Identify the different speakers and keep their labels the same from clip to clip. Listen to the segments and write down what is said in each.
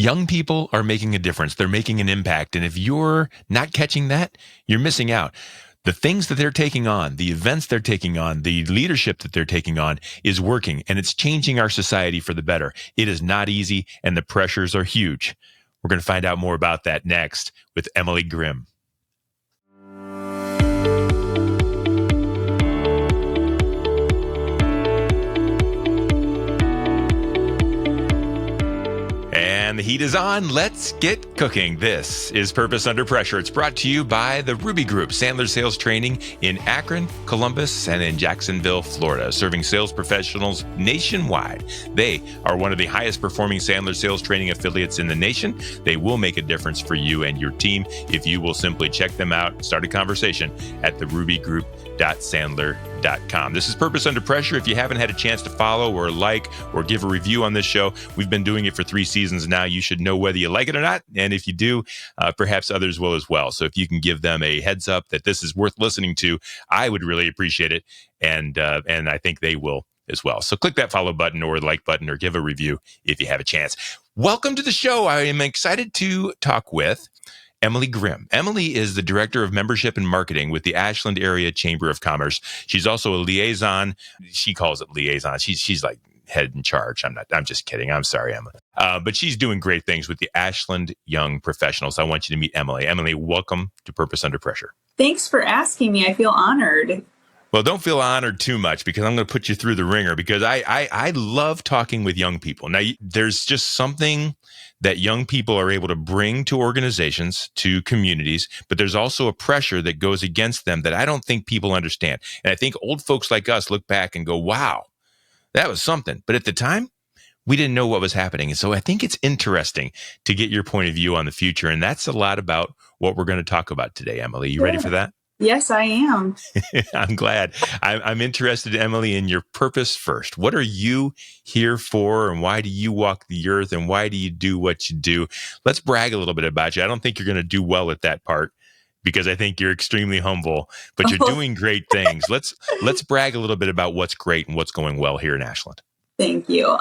Speaker 1: Young people are making a difference. They're making an impact. And if you're not catching that, you're missing out. The things that they're taking on, the events they're taking on, the leadership that they're taking on is working, and it's changing our society for the better. It is not easy, and the pressures are huge. We're going to find out more about that next with Emily Grimm. And the heat is on. Let's get cooking. This is Purpose Under Pressure. It's brought to you by the Ruby Group, Sandler Sales Training in Akron, Columbus, and in Jacksonville, Florida, serving sales professionals nationwide. They are one of the highest performing Sandler Sales Training affiliates in the nation. They will make a difference for you and your team if you will simply check them out and start a conversation at therubygroup.sandler.com. This is Purpose Under Pressure. If you haven't had a chance to follow or like or give a review on this show, we've been doing it for 3 seasons now. You should know whether you like it or not. And if you do, perhaps others will as well. So if you can give them a heads up that this is worth listening to, I would really appreciate it. And I think they will as well. So click that follow button or like button or give a review if you have a chance. Welcome to the show. I am excited to talk with Emily Grimm. Emily is the Director of Membership and Marketing with the Ashland Area Chamber of Commerce. She's also a liaison. She calls it liaison. She's like head in charge. I'm just kidding. I'm sorry, Emily. But she's doing great things with the Ashland Young Professionals. I want you to meet Emily. Emily, welcome to Purpose Under Pressure.
Speaker 2: Thanks for asking me. I feel honored.
Speaker 1: Well, don't feel honored too much because I'm going to put you through the ringer because I love talking with young people. Now, there's just something that young people are able to bring to organizations, to communities, but there's also a pressure that goes against them that I don't think people understand. And I think old folks like us look back and go, wow, that was something. But at the time, we didn't know what was happening. And so I think it's interesting to get your point of view on the future. And that's a lot about what we're going to talk about today, Emily. You ready for that?
Speaker 2: Yes, I am.
Speaker 1: I'm glad. I'm interested, Emily, in your purpose first. What are you here for, and why do you walk the earth, and why do you do what you do? Let's brag a little bit about you. I don't think you're going to do well at that part because I think you're extremely humble, but you're doing great things. Let's brag a little bit about what's great and what's going well here in Ashland.
Speaker 2: Thank you.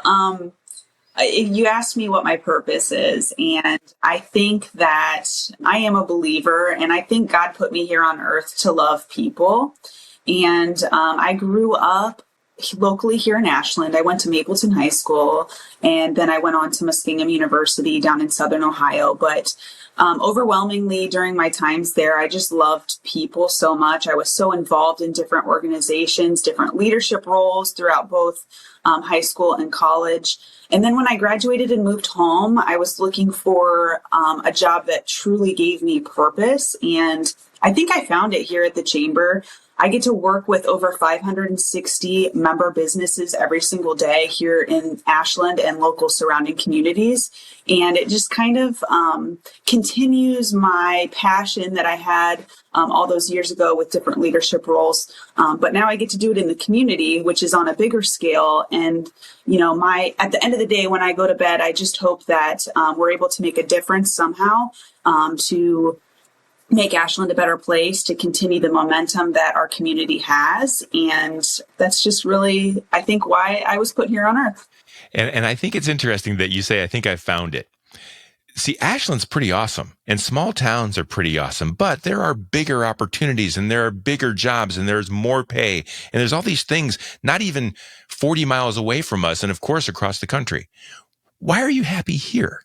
Speaker 2: You asked me what my purpose is, and I think that I am a believer, and I think God put me here on earth to love people. And I grew up locally here in Ashland. I went to Mapleton High School, and then I went on to Muskingum University down in Southern Ohio. But overwhelmingly during my times there, I just loved people so much. I was so involved in different organizations, different leadership roles throughout both high school and college. And then when I graduated and moved home, I was looking for a job that truly gave me purpose. And I think I found it here at the Chamber. I get to work with over 560 member businesses every single day here in Ashland and local surrounding communities. And it just kind of continues my passion that I had all those years ago with different leadership roles. But now I get to do it in the community, which is on a bigger scale. And, at the end of the day, when I go to bed, I just hope that we're able to make a difference somehow to make Ashland a better place, to continue the momentum that our community has. And that's just really, I think, why I was put here on earth.
Speaker 1: And I think it's interesting that you say, I think I found it. See, Ashland's pretty awesome, and small towns are pretty awesome, but there are bigger opportunities, and there are bigger jobs, and there's more pay, and there's all these things not even 40 miles away from us, and of course, across the country. Why are you happy here?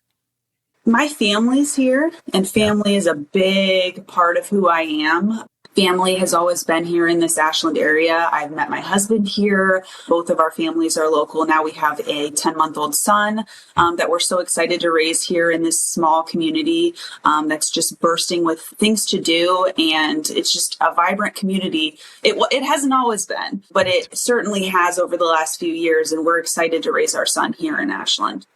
Speaker 2: My family's here, and family is a big part of who I am. Family has always been here in this Ashland area. I've met my husband here. Both of our families are local. Now we have a 10-month-old son that we're so excited to raise here in this small community that's just bursting with things to do. And it's just a vibrant community. It hasn't always been, but it certainly has over the last few years. And we're excited to raise our son here in Ashland.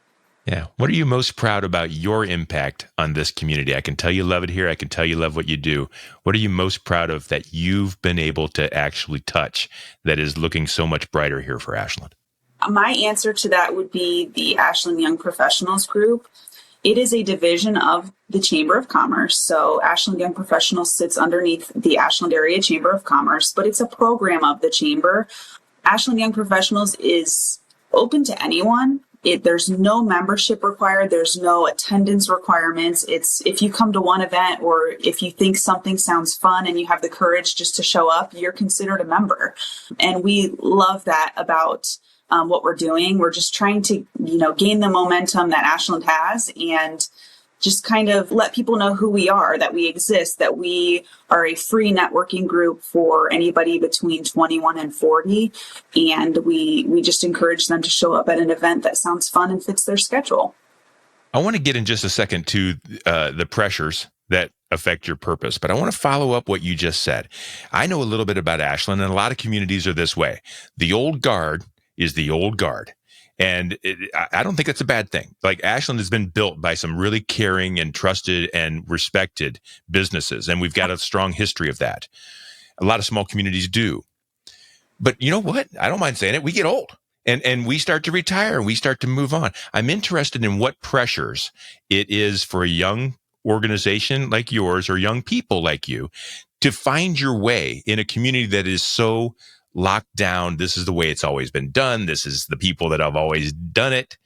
Speaker 1: Yeah. What are you most proud about your impact on this community? I can tell you love it here. I can tell you love what you do. What are you most proud of that you've been able to actually touch that is looking so much brighter here for Ashland?
Speaker 2: My answer to that would be the Ashland Young Professionals Group. It is a division of the Chamber of Commerce. So Ashland Young Professionals sits underneath the Ashland Area Chamber of Commerce, but it's a program of the Chamber. Ashland Young Professionals is open to anyone, There's no membership required. There's no attendance requirements. It's if you come to one event or if you think something sounds fun and you have the courage just to show up, you're considered a member. And we love that about what we're doing. We're just trying to, gain the momentum that Ashland has and just kind of let people know who we are, that we exist, that we are a free networking group for anybody between 21 and 40. And we just encourage them to show up at an event that sounds fun and fits their schedule.
Speaker 1: I want to get in just a second to the pressures that affect your purpose, but I want to follow up what you just said. I know a little bit about Ashland, and a lot of communities are this way. The old guard is the old guard. And I don't think that's a bad thing. Like Ashland has been built by some really caring and trusted and respected businesses. And we've got a strong history of that. A lot of small communities do. But you know what? I don't mind saying it. We get old and we start to retire and we start to move on. I'm interested in what pressures it is for a young organization like yours or young people like you to find your way in a community that is so locked down. This is the way it's always been done. This is the people that have always done it.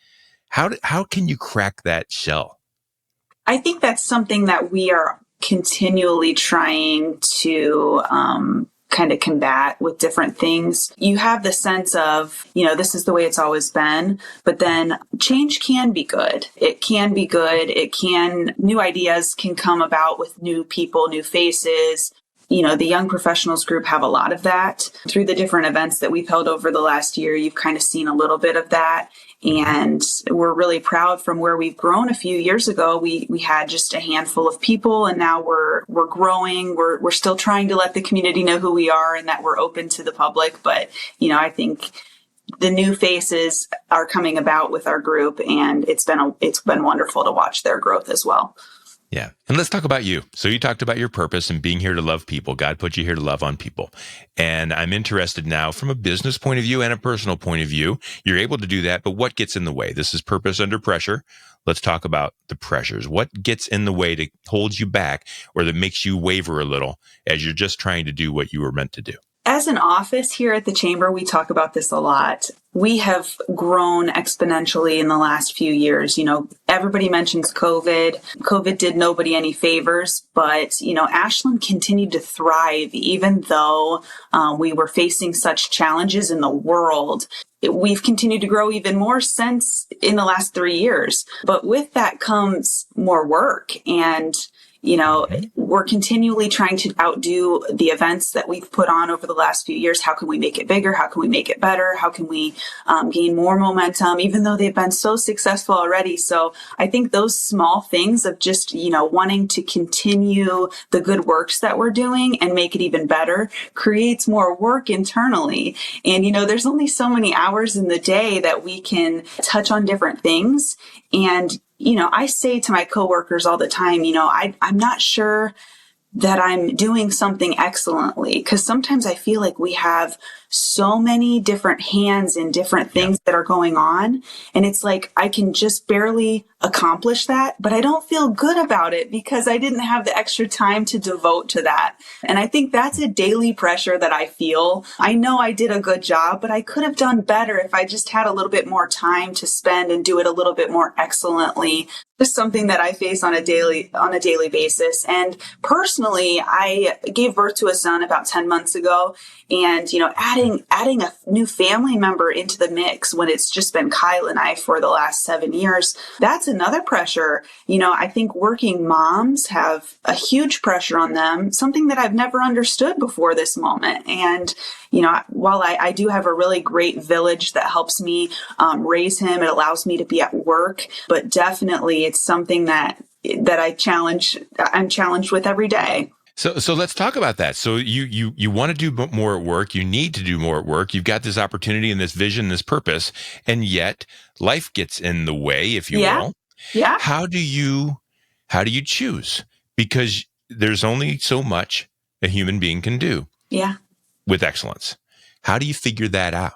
Speaker 1: How can you crack that shell?
Speaker 2: I think that's something that we are continually trying to kind of combat with different things. You have the sense of, this is the way it's always been, but then change can be good. It can be good. New ideas can come about with new people, new faces. The Young Professionals Group have a lot of that. Through the different events that we've held over the last year, you've kind of seen a little bit of that. And we're really proud from where we've grown. A few years ago, we had just a handful of people, and now we're growing. We're still trying to let the community know who we are and that we're open to the public. But, I think the new faces are coming about with our group, and it's been wonderful to watch their growth as well.
Speaker 1: Yeah. And let's talk about you. So you talked about your purpose and being here to love people. God put you here to love on people. And I'm interested now from a business point of view and a personal point of view. You're able to do that, but what gets in the way? This is purpose under pressure. Let's talk about the pressures. What gets in the way to hold you back or that makes you waver a little as you're just trying to do what you were meant to do?
Speaker 2: As an office here at the Chamber, we talk about this a lot. We have grown exponentially in the last few years. Everybody mentions COVID. COVID did nobody any favors, but, Ashland continued to thrive even though we were facing such challenges in the world. We've continued to grow even more since in the last 3 years. But with that comes more work and we're continually trying to outdo the events that we've put on over the last few years. How can we make it bigger? How can we make it better? How can we gain more momentum, even though they've been so successful already? So I think those small things of just, wanting to continue the good works that we're doing and make it even better creates more work internally. And, there's only so many hours in the day that we can touch on different things. And I say to my coworkers all the time, I'm not sure that I'm doing something excellently because sometimes I feel like we have so many different hands in different things that are going on. And it's like, I can just barely accomplish that, but I don't feel good about it because I didn't have the extra time to devote to that. And I think that's a daily pressure that I feel. I know I did a good job, but I could have done better if I just had a little bit more time to spend and do it a little bit more excellently. Just something that I face on a daily basis. And personally, I gave birth to a son about 10 months ago. And, adding a new family member into the mix when it's just been Kyle and I for the last 7 years, that's another pressure. I think working moms have a huge pressure on them, something that I've never understood before this moment. And, while I do have a really great village that helps me raise him, it allows me to be at work, but definitely it's something that I'm challenged with every day.
Speaker 1: So let's talk about that. So you want to do more at work. You need to do more at work. You've got this opportunity and this vision, this purpose, and yet life gets in the way, if you will.
Speaker 2: Yeah.
Speaker 1: How do you choose? Because there's only so much a human being can do.
Speaker 2: Yeah.
Speaker 1: With excellence. How do you figure that out?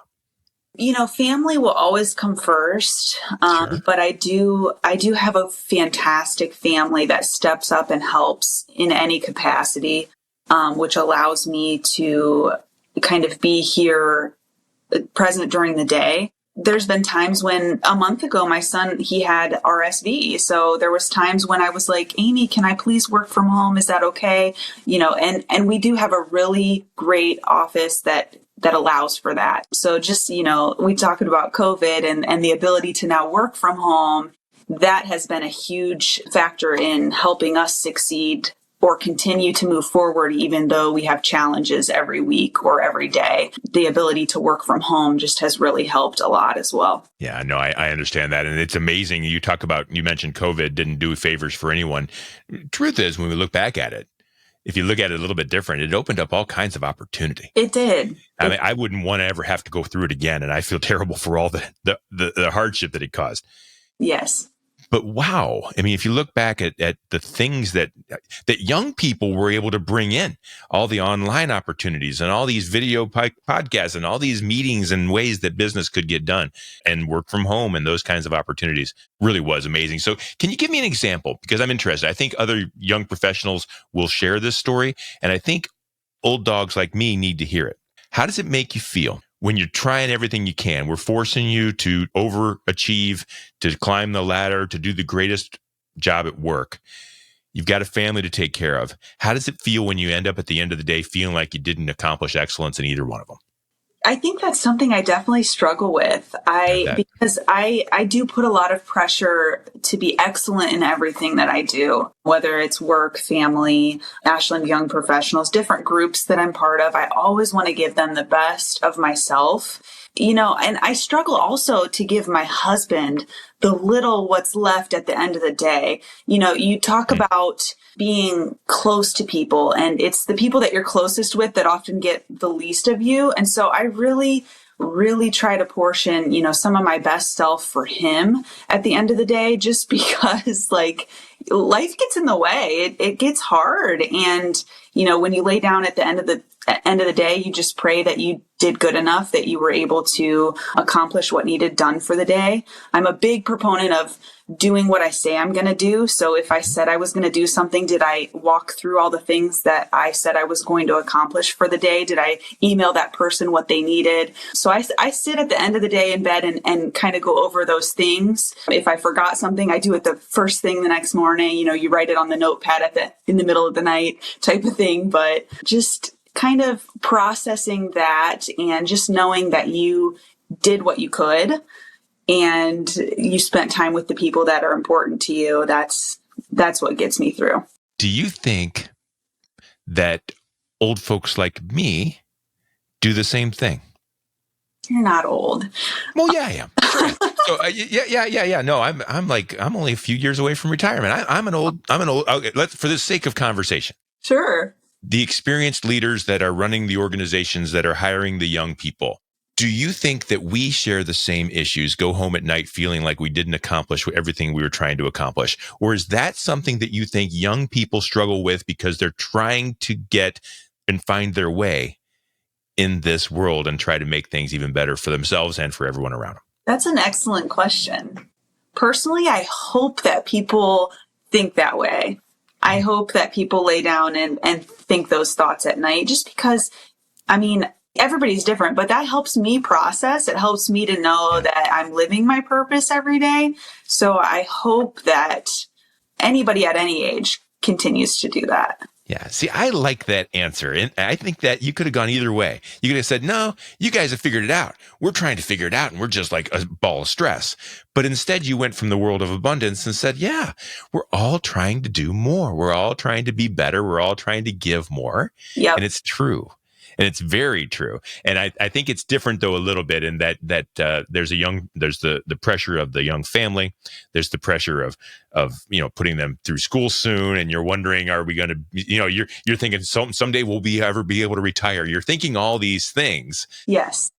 Speaker 2: Family will always come first,
Speaker 1: Sure.
Speaker 2: but I do have a fantastic family that steps up and helps in any capacity, which allows me to kind of be here present during the day. there's been times when a month ago, my son, he had RSV. So there was times when I was like, Amy, can I please work from home? Is that okay? And we do have a really great office that allows for that. So just, we talked about COVID and the ability to now work from home. That has been a huge factor in helping us succeed or continue to move forward, even though we have challenges every week or every day. The ability to work from home just has really helped a lot as well.
Speaker 1: Yeah, no, I understand that. And it's amazing. You mentioned COVID didn't do favors for anyone. Truth is, when we look back at it, if you look at it a little bit different, it opened up all kinds of opportunity.
Speaker 2: It did.
Speaker 1: I mean, I wouldn't want to ever have to go through it again. And I feel terrible for all the hardship that it caused.
Speaker 2: Yes.
Speaker 1: But wow, I mean, if you look back at the things that young people were able to bring in, all the online opportunities and all these video podcasts and all these meetings and ways that business could get done and work from home and those kinds of opportunities really was amazing. So can you give me an example? Because I'm interested. I think other young professionals will share this story, and I think old dogs like me need to hear it. How does it make you feel when you're trying everything you can? We're forcing you to overachieve, to climb the ladder, to do the greatest job at work. You've got a family to take care of. How does it feel when you end up at the end of the day feeling like you didn't accomplish excellence in either one of them?
Speaker 2: I think that's something I definitely struggle with. Because I do put a lot of pressure to be excellent in everything that I do, whether it's work, family, Ashland Young Professionals, different groups that I'm part of. I always want to give them the best of myself, and I struggle also to give my husband the little what's left at the end of the day. You talk about being close to people, and it's the people that you're closest with that often get the least of you. And so I really, really try to portion, some of my best self for him at the end of the day, just because life gets in the way. It gets hard. And, when you lay down at the end of the day, you just pray that you did good enough, that you were able to accomplish what needed done for the day. I'm a big proponent of doing what I say I'm going to do. So if I said I was going to do something, did I walk through all the things that I said I was going to accomplish for the day? Did I email that person what they needed? So I sit at the end of the day in bed and kind of go over those things. If I forgot something, I do it the first thing the next morning. You write it on the notepad in the middle of the night type of thing, but just kind of processing that and just knowing that you did what you could and you spent time with the people that are important to you. That's what gets me through.
Speaker 1: Do you think that old folks like me do the same thing?
Speaker 2: You're not old.
Speaker 1: Well, yeah, I am. Sure. So, yeah. No, I'm only a few years away from retirement. I'm an old. Okay, for the sake of conversation.
Speaker 2: Sure.
Speaker 1: The experienced leaders that are running the organizations that are hiring the young people, do you think that we share the same issues, go home at night feeling like we didn't accomplish everything we were trying to accomplish? Or is that something that you think young people struggle with because they're trying to get and find their way in this world and try to make things even better for themselves and for everyone around them?
Speaker 2: That's an excellent question. Personally, I hope that people think that way. I hope that people lay down and think those thoughts at night, just because, everybody's different, but that helps me process. It helps me to know that I'm living my purpose every day. So I hope that anybody at any age continues to do that.
Speaker 1: Yeah. See, I like that answer. And I think that you could have gone either way. You could have said, no, you guys have figured it out. We're trying to figure it out and we're just like a ball of stress. But instead you went from the world of abundance and said, yeah, we're all trying to do more. We're all trying to be better. We're all trying to give more.
Speaker 2: Yep.
Speaker 1: And it's true. And it's very true. And I think it's different though a little bit in that there's the pressure of the young family. There's the pressure of putting them through school soon. And you're wondering, are we going to, you're thinking someday we'll ever be able to retire. You're thinking all these things.
Speaker 2: Yes.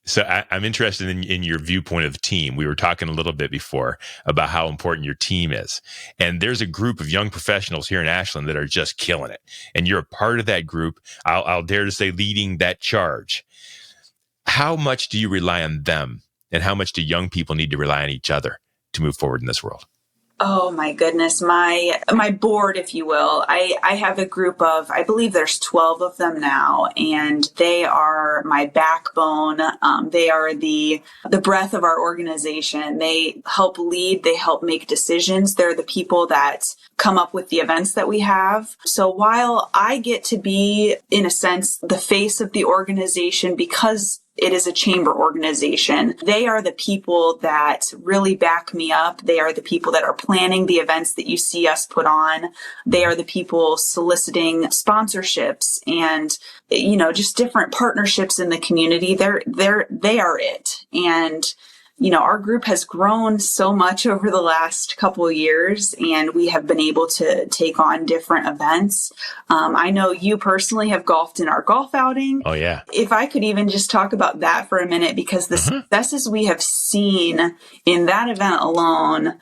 Speaker 1: So I'm interested in your viewpoint of the team. We were talking a little bit before about how important your team is. And there's a group of young professionals here in Ashland that are just killing it. And you're a part of that group. I'll dare to say leading that charge. How much do you rely on them? And how much do young people need to rely on each other to move forward in this world?
Speaker 2: Oh my goodness, my board, if you will. I have a group of, I believe there's 12 of them now, and they are my backbone. They are the breath of our organization. They help lead, they help make decisions. They're the people that come up with the events that we have. So while I get to be, in a sense, the face of the organization because it is a chamber organization, they are the people that really back me up. They are the people that are planning the events that you see us put on. They are the people soliciting sponsorships and, just different partnerships in the community. They are it. And our group has grown so much over the last couple of years, and we have been able to take on different events. I know you personally have golfed in our golf outing.
Speaker 1: Oh, yeah.
Speaker 2: If I could even just talk about that for a minute, because the successes we have seen in that event alone.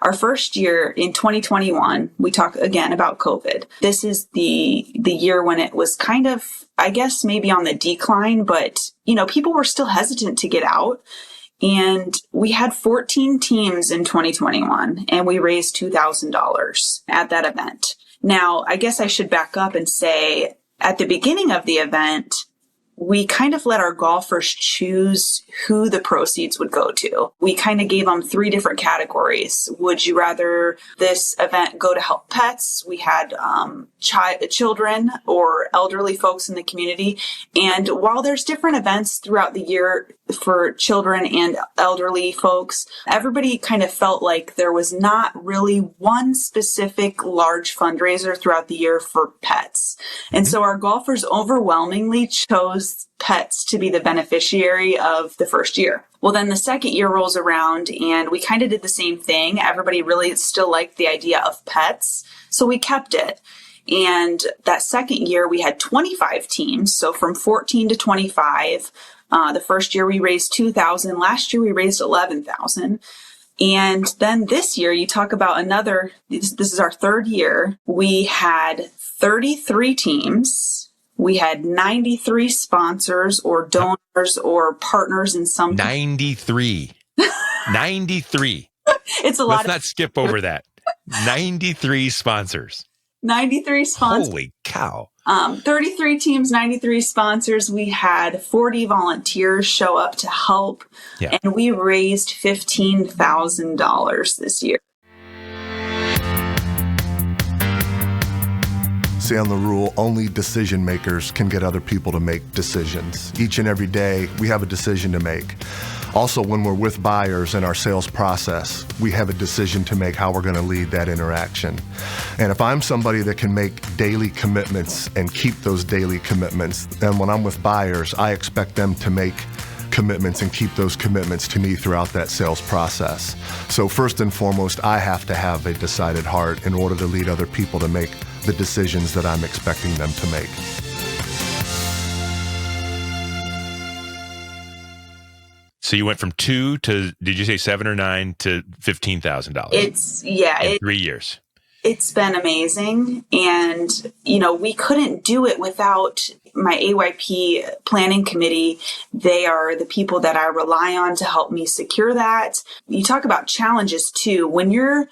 Speaker 2: Our first year in 2021, we talk again about COVID. This is the year when it was kind of, I guess, maybe on the decline, but, people were still hesitant to get out. And we had 14 teams in 2021, and we raised $2,000 at that event. Now, I guess I should back up and say at the beginning of the event, we kind of let our golfers choose who the proceeds would go to. We kind of gave them 3 different categories. Would you rather this event go to help pets? We had children or elderly folks in the community. And while there's different events throughout the year for children and elderly folks, everybody kind of felt like there was not really one specific large fundraiser throughout the year for pets. And so our golfers overwhelmingly chose pets to be the beneficiary of the first year. Well, then the second year rolls around and we kind of did the same thing. Everybody really still liked the idea of pets, so we kept it. And that second year we had 25 teams, so from 14 to 25. The first year we raised $2,000. Last year we raised $11,000. And then this year, you talk about another, this is our third year. We had 33 teams. We had 93 sponsors or donors or partners in some.
Speaker 1: 93. 93.
Speaker 2: It's a lot.
Speaker 1: Let's not skip over that. 93 sponsors.
Speaker 2: 93 sponsors.
Speaker 1: Holy cow.
Speaker 2: 33 teams, 93 sponsors. We had 40 volunteers show up to help. Yeah. And we raised $15,000 this year.
Speaker 3: Say on the rule, only decision makers can get other people to make decisions. Each and every day, we have a decision to make. Also, when we're with buyers in our sales process, we have a decision to make how we're going to lead that interaction. And if I'm somebody that can make daily commitments and keep those daily commitments, then when I'm with buyers, I expect them to make commitments and keep those commitments to me throughout that sales process. So first and foremost, I have to have a decided heart in order to lead other people to make the decisions that I'm expecting them to make.
Speaker 1: So you went from 2 to, did you say 7 or 9 to $15,000?
Speaker 2: In
Speaker 1: 3 years.
Speaker 2: It's been amazing. And, we couldn't do it without my AYP planning committee. They are the people that I rely on to help me secure that. You talk about challenges too. When you're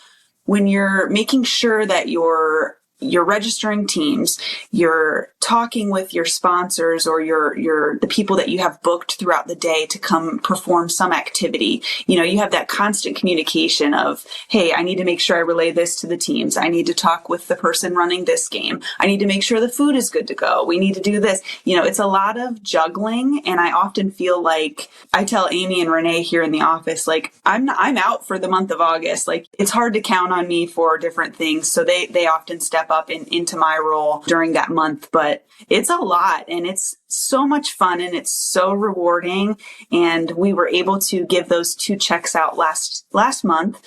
Speaker 2: making sure that you're registering teams, you're talking with your sponsors or the people that you have booked throughout the day to come perform some activity. You have that constant communication of, hey, I need to make sure I relay this to the teams. I need to talk with the person running this game. I need to make sure the food is good to go. We need to do this. It's a lot of juggling. And I often feel like I tell Amy and Renee here in the office, like, I'm out for the month of August. Like, it's hard to count on me for different things. So they often step up into my role during that month, but it's a lot and it's so much fun and it's so rewarding. And we were able to give those 2 checks out last month.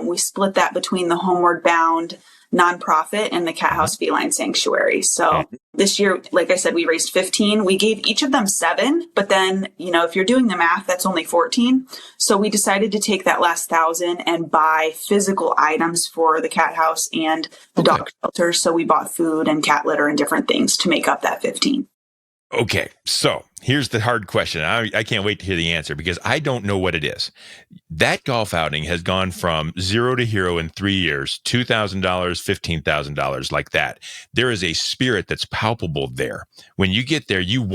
Speaker 2: We split that between the Homeward Bound nonprofit and the Cat House Feline Sanctuary. So this year, like I said, we raised 15. We gave each of them 7, but then, if you're doing the math, that's only 14. So we decided to take that last 1,000 and buy physical items for the Cat House and the dog shelter. So we bought food and cat litter and different things to make up that 15.
Speaker 1: Okay, so here's the hard question. I can't wait to hear the answer because I don't know what it is. That golf outing has gone from zero to hero in 3 years, $2,000, $15,000, like that. There is a spirit that's palpable there. When you get there, you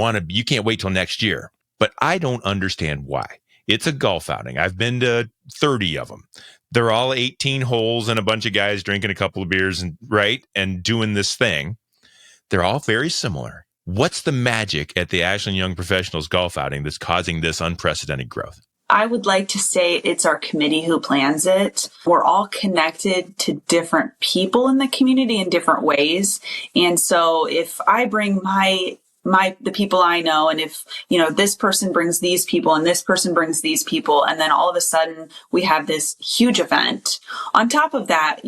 Speaker 1: can't wait till next year. But I don't understand why. It's a golf outing. I've been to 30 of them. They're all 18 holes and a bunch of guys drinking a couple of beers and doing this thing. They're all very similar. What's the magic at the Ashland Young Professionals golf outing that's causing this unprecedented growth?
Speaker 2: I would like to say it's our committee who plans it. We're all connected to different people in the community in different ways. And so if I bring the people I know, and if, this person brings these people and this person brings these people, and then all of a sudden we have this huge event. On top of that,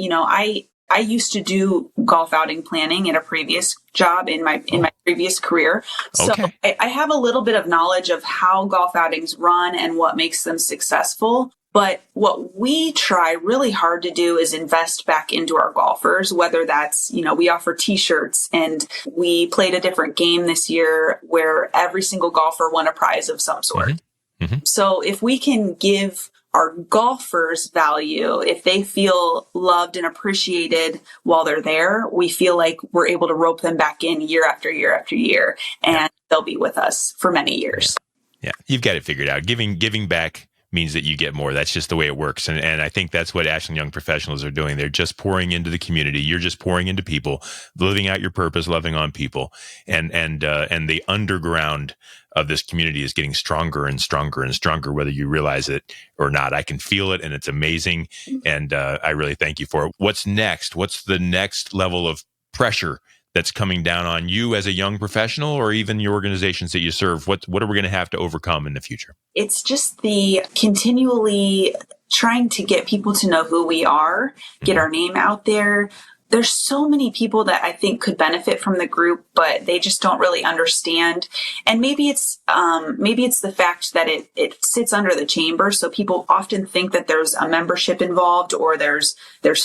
Speaker 2: I used to do golf outing planning in a previous job in my previous career. So
Speaker 1: okay.
Speaker 2: I have a little bit of knowledge of how golf outings run and what makes them successful. But what we try really hard to do is invest back into our golfers, whether that's, we offer t-shirts, and we played a different game this year where every single golfer won a prize of some sort.
Speaker 1: Mm-hmm. Mm-hmm.
Speaker 2: So if we can give our golfers value, if they feel loved and appreciated while they're there, we feel like we're able to rope them back in year after year after year, and they'll be with us for many years.
Speaker 1: Yeah. You've got it figured out. Giving back means that you get more. That's just the way it works. And I think that's what Ashland Young Professionals are doing. They're just pouring into the community. You're just pouring into people, living out your purpose, loving on people. And the underground of this community is getting stronger and stronger and stronger, whether you realize it or not. I can feel it, and it's amazing. And I really thank you for it. What's next? What's the next level of pressure that's coming down on you as a young professional, or even your organizations that you serve? What are we going to have to overcome in the future?
Speaker 2: It's just the continually trying to get people to know who we are, get our name out there. There's so many people that I think could benefit from the group, but they just don't really understand. And maybe it's the fact that it sits under the chamber. So people often think that there's a membership involved, or there's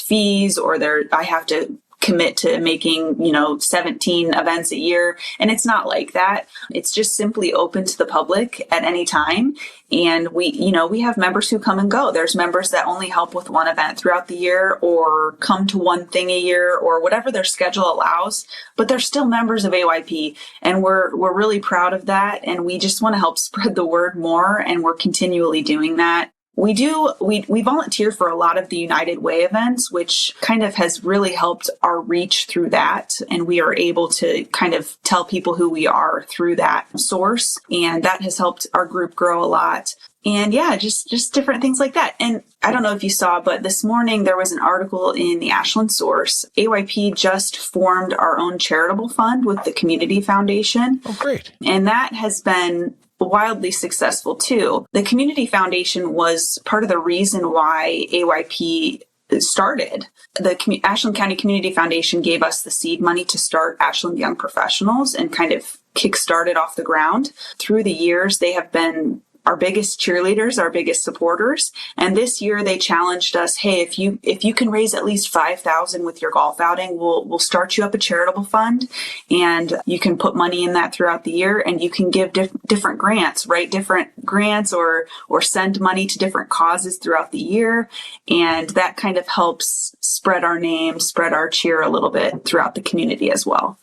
Speaker 2: fees, or I have to commit to making, 17 events a year. And it's not like that. It's just simply open to the public at any time. And we have members who come and go. There's members that only help with one event throughout the year, or come to one thing a year, or whatever their schedule allows, but they're still members of AYP. And we're really proud of that. And we just want to help spread the word more. And we're continually doing that. We volunteer for a lot of the United Way events, which kind of has really helped our reach through that. And we are able to kind of tell people who we are through that source. And that has helped our group grow a lot. And just different things like that. And I don't know if you saw, but this morning there was an article in the Ashland Source. AYP just formed our own charitable fund with the Community Foundation.
Speaker 1: Oh, great.
Speaker 2: And that has been wildly successful too. The Community Foundation was part of the reason why AYP started. The Ashland County Community Foundation gave us the seed money to start Ashland Young Professionals and kind of kick-start it off the ground. Through the years, they have been our biggest cheerleaders, our biggest supporters. And this year they challenged us, hey, if you can raise at least $5,000 with your golf outing, we'll start you up a charitable fund, and you can put money in that throughout the year, and you can give different grants, write different grants, or send money to different causes throughout the year. And that kind of helps spread our name, spread our cheer a little bit throughout the community as well.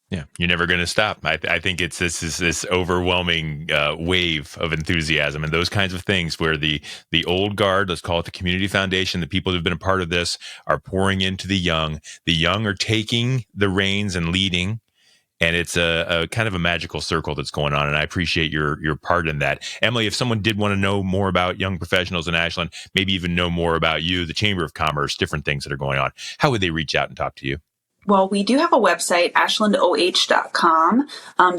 Speaker 1: Yeah, you're never going to stop. I think it's this overwhelming wave of enthusiasm and those kinds of things where the old guard, let's call it the Community Foundation, the people who've been a part of this, are pouring into the young. The young are taking the reins and leading, and it's a kind of a magical circle that's going on. And I appreciate your part in that. Emily, if someone did want to know more about young professionals in Ashland, maybe even know more about you, the Chamber of Commerce, different things that are going on, how would they reach out and talk to you?
Speaker 2: Well, we do have a website, ashlandoh.com.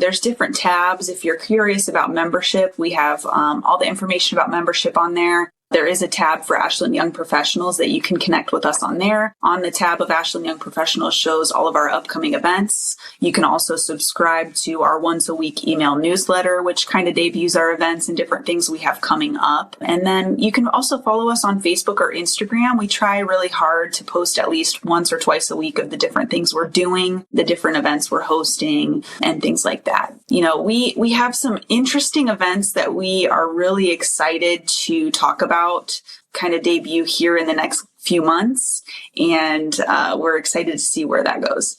Speaker 2: There's different tabs. If you're curious about membership, we have all the information about membership on there. There is a tab for Ashland Young Professionals that you can connect with us on there. On the tab of Ashland Young Professionals shows all of our upcoming events. You can also subscribe to our once a week email newsletter, which kind of debuts our events and different things we have coming up. And then you can also follow us on Facebook or Instagram. We try really hard to post at least once or twice a week of the different things we're doing, the different events we're hosting, and things like that. we have some interesting events that we are really excited to talk about, kind of debut here in the next few months. And we're excited to see where that goes.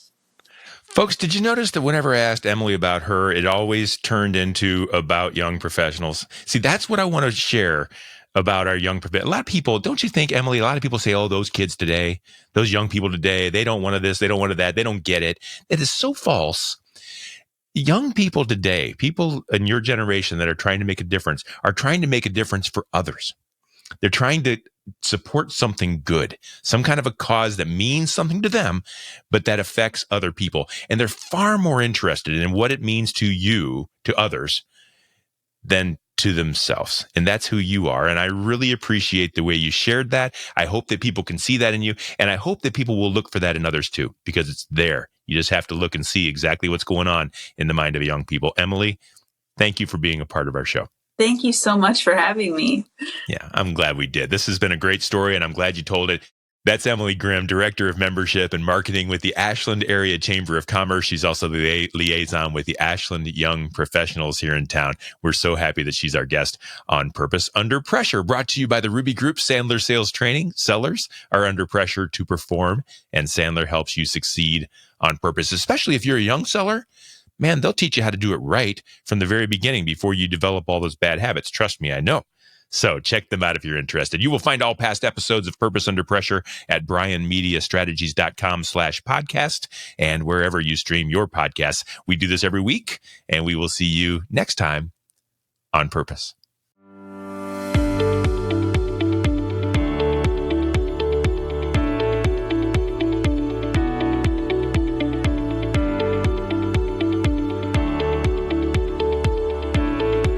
Speaker 1: Folks, did you notice that whenever I asked Emily about her, it always turned into about young professionals? See, that's what I want to share about our young professionals. A lot of people, don't you think, Emily, a lot of people say, oh, those kids today, those young people today, they don't want this, they don't want that, they don't get it. It is so false. Young people today, people in your generation that are trying to make a difference, are trying to make a difference for others. They're trying to support something good, some kind of a cause that means something to them, but that affects other people. And they're far more interested in what it means to you, to others, than to themselves. And that's who you are. And I really appreciate the way you shared that. I hope that people can see that in you. And I hope that people will look for that in others too, because it's there. You just have to look and see exactly what's going on in the mind of young people. Emily, thank you for being a part of our show.
Speaker 2: Thank you so much for having me.
Speaker 1: Yeah, I'm glad we did. This has been a great story, and I'm glad you told it. That's Emily Grimm, Director of Membership and Marketing with the Ashland Area Chamber of Commerce. She's also the liaison with the Ashland Young Professionals here in town. We're so happy that she's our guest on Purpose Under Pressure, brought to you by the Ruby Group, Sandler Sales Training. Sellers are under pressure to perform, and Sandler helps you succeed on purpose, especially if you're a young seller. Man, they'll teach you how to do it right from the very beginning before you develop all those bad habits. Trust me, I know. So check them out if you're interested. You will find all past episodes of Purpose Under Pressure at brianmediastrategies.com/podcast and wherever you stream your podcasts. We do this every week, and we will see you next time on Purpose.